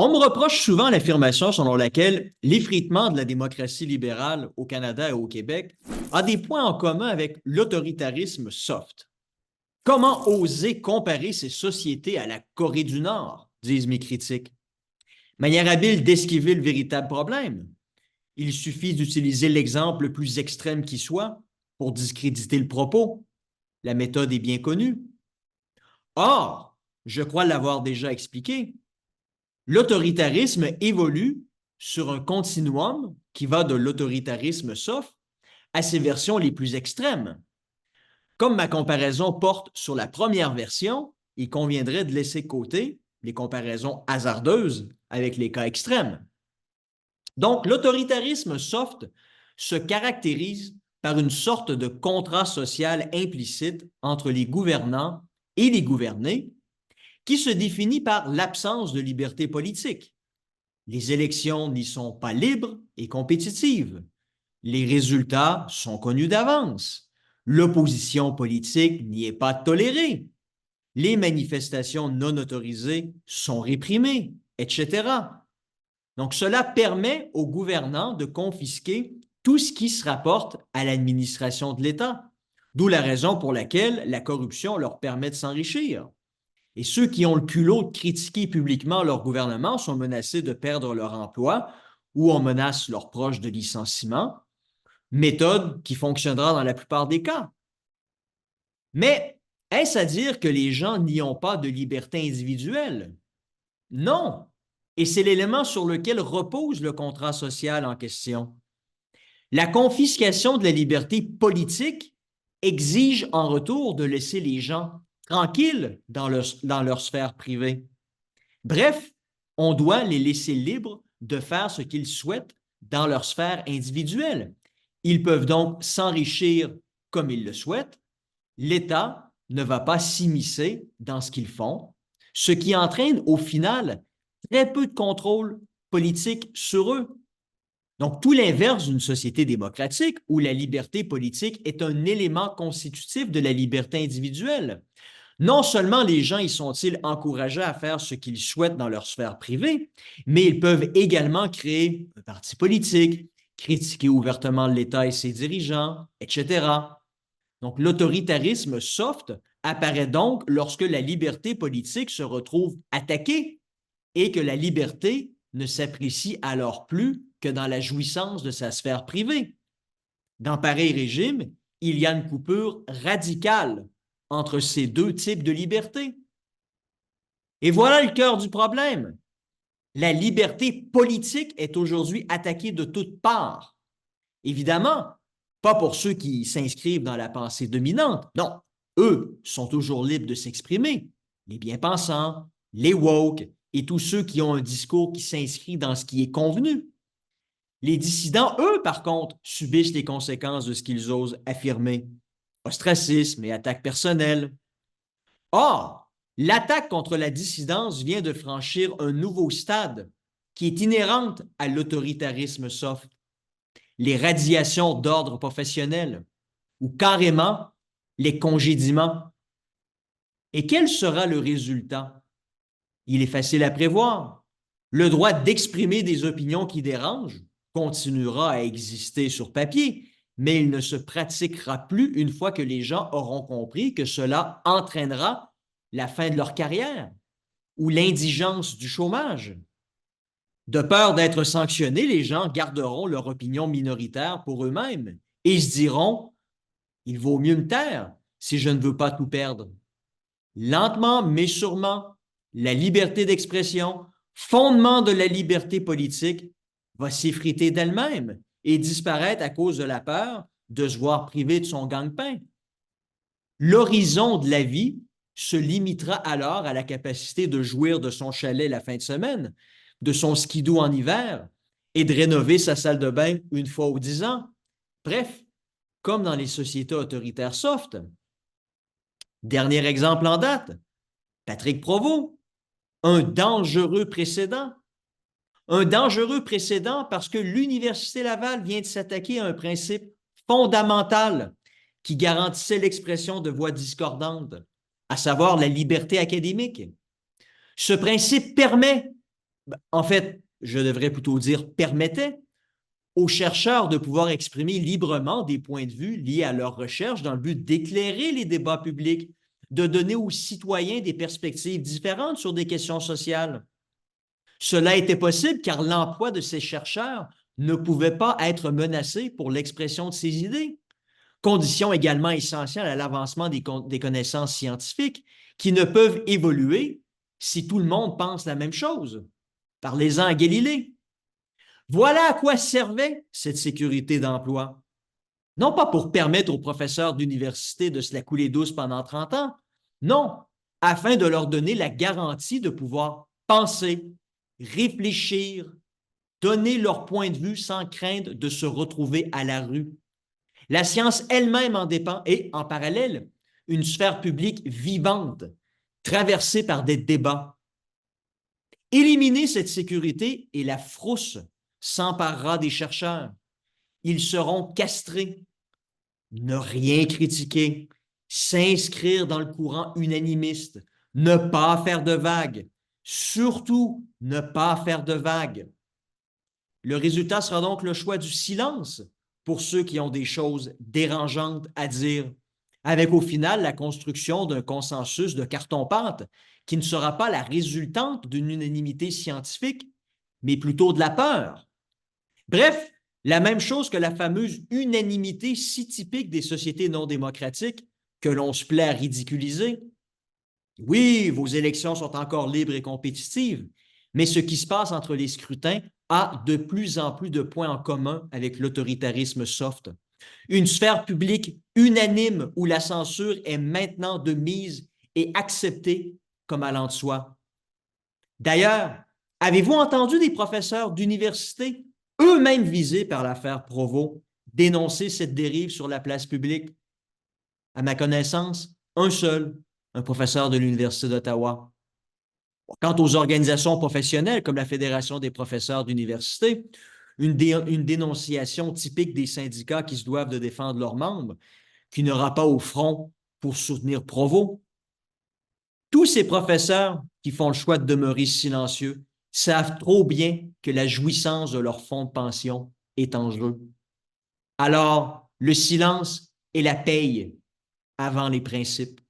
On me reproche souvent l'affirmation selon laquelle l'effritement de la démocratie libérale au Canada et au Québec a des points en commun avec l'autoritarisme soft. Comment oser comparer ces sociétés à la Corée du Nord, disent mes critiques. Manière habile d'esquiver le véritable problème. Il suffit d'utiliser l'exemple le plus extrême qui soit pour discréditer le propos. La méthode est bien connue. Or, je crois l'avoir déjà expliqué, l'autoritarisme évolue sur un continuum qui va de l'autoritarisme soft à ses versions les plus extrêmes. Comme ma comparaison porte sur la première version, il conviendrait de laisser de côté les comparaisons hasardeuses avec les cas extrêmes. Donc, l'autoritarisme soft se caractérise par une sorte de contrat social implicite entre les gouvernants et les gouvernés qui se définit par l'absence de liberté politique. Les élections n'y sont pas libres et compétitives. Les résultats sont connus d'avance. L'opposition politique n'y est pas tolérée. Les manifestations non autorisées sont réprimées, etc. Donc, cela permet aux gouvernants de confisquer tout ce qui se rapporte à l'administration de l'État, d'où la raison pour laquelle la corruption leur permet de s'enrichir. Et ceux qui ont le culot de critiquer publiquement leur gouvernement sont menacés de perdre leur emploi ou on menace leurs proches de licenciement, méthode qui fonctionnera dans la plupart des cas. Mais est-ce à dire que les gens n'y ont pas de liberté individuelle? Non. Et c'est l'élément sur lequel repose le contrat social en question. La confiscation de la liberté politique exige en retour de laisser les gens tranquilles dans leur sphère privée. Bref, on doit les laisser libres de faire ce qu'ils souhaitent dans leur sphère individuelle. Ils peuvent donc s'enrichir comme ils le souhaitent. L'État ne va pas s'immiscer dans ce qu'ils font, ce qui entraîne au final très peu de contrôle politique sur eux. Donc, tout l'inverse d'une société démocratique où la liberté politique est un élément constitutif de la liberté individuelle. Non seulement les gens y sont-ils encouragés à faire ce qu'ils souhaitent dans leur sphère privée, mais ils peuvent également créer un parti politique, critiquer ouvertement l'État et ses dirigeants, etc. Donc, l'autoritarisme soft apparaît donc lorsque la liberté politique se retrouve attaquée et que la liberté ne s'apprécie alors plus que dans la jouissance de sa sphère privée. Dans pareil régime, il y a une coupure radicale entre ces deux types de liberté. Et voilà le cœur du problème. La liberté politique est aujourd'hui attaquée de toutes parts. Évidemment, pas pour ceux qui s'inscrivent dans la pensée dominante. Non, eux sont toujours libres de s'exprimer. Les bien-pensants, les woke et tous ceux qui ont un discours qui s'inscrit dans ce qui est convenu. Les dissidents, eux, par contre, subissent les conséquences de ce qu'ils osent affirmer. Ostracisme et attaques personnelles. Or, l'attaque contre la dissidence vient de franchir un nouveau stade qui est inhérente à l'autoritarisme soft. Les radiations d'ordre professionnel ou carrément les congédiements. Et quel sera le résultat? Il est facile à prévoir. Le droit d'exprimer des opinions qui dérangent continuera à exister sur papier, mais il ne se pratiquera plus une fois que les gens auront compris que cela entraînera la fin de leur carrière ou l'indigence du chômage. De peur d'être sanctionnés, les gens garderont leur opinion minoritaire pour eux-mêmes et se diront « Il vaut mieux me taire si je ne veux pas tout perdre ». Lentement mais sûrement, la liberté d'expression, fondement de la liberté politique, va s'effriter d'elle-même et disparaître à cause de la peur de se voir privé de son gagne-pain. L'horizon de la vie se limitera alors à la capacité de jouir de son chalet la fin de semaine, de son skidoo en hiver et de rénover sa salle de bain une fois aux 10 ans. Bref, comme dans les sociétés autoritaires soft. Dernier exemple en date, Patrick Provost, un dangereux précédent. Un dangereux précédent parce que l'Université Laval vient de s'attaquer à un principe fondamental qui garantissait l'expression de voix discordantes, à savoir la liberté académique. Ce principe permet En fait, je devrais plutôt dire permettait aux chercheurs de pouvoir exprimer librement des points de vue liés à leurs recherches dans le but d'éclairer les débats publics, de donner aux citoyens des perspectives différentes sur des questions sociales. Cela était possible car l'emploi de ces chercheurs ne pouvait pas être menacé pour l'expression de ces idées, condition également essentielle à l'avancement des connaissances scientifiques qui ne peuvent évoluer si tout le monde pense la même chose. Parlez-en à Galilée. Voilà à quoi servait cette sécurité d'emploi. Non pas pour permettre aux professeurs d'université de se la couler douce pendant 30 ans, non, afin de leur donner la garantie de pouvoir penser, réfléchir, donner leur point de vue sans craindre de se retrouver à la rue. La science elle-même en dépend et, en parallèle, une sphère publique vivante, traversée par des débats. Éliminer cette sécurité et la frousse s'emparera des chercheurs. Ils seront castrés. Ne rien critiquer, s'inscrire dans le courant unanimiste, ne pas faire de vagues, surtout ne pas faire de vagues. Le résultat sera donc le choix du silence pour ceux qui ont des choses dérangeantes à dire, avec au final la construction d'un consensus de carton-pâte qui ne sera pas la résultante d'une unanimité scientifique, mais plutôt de la peur. Bref, la même chose que la fameuse unanimité si typique des sociétés non démocratiques que l'on se plaît à ridiculiser. Oui, vos élections sont encore libres et compétitives, mais ce qui se passe entre les scrutins a de plus en plus de points en commun avec l'autoritarisme soft. Une sphère publique unanime où la censure est maintenant de mise et acceptée comme allant de soi. D'ailleurs, avez-vous entendu des professeurs d'université, eux-mêmes visés par l'affaire Provo, dénoncer cette dérive sur la place publique? À ma connaissance, un seul, un professeur de l'Université d'Ottawa. Quant aux organisations professionnelles comme la Fédération des professeurs d'université, une dénonciation typique des syndicats qui se doivent de défendre leurs membres, qui n'aura pas au front pour soutenir Provo. Tous ces professeurs qui font le choix de demeurer silencieux savent trop bien que la jouissance de leur fonds de pension est en jeu. Alors, le silence est la paye avant les principes.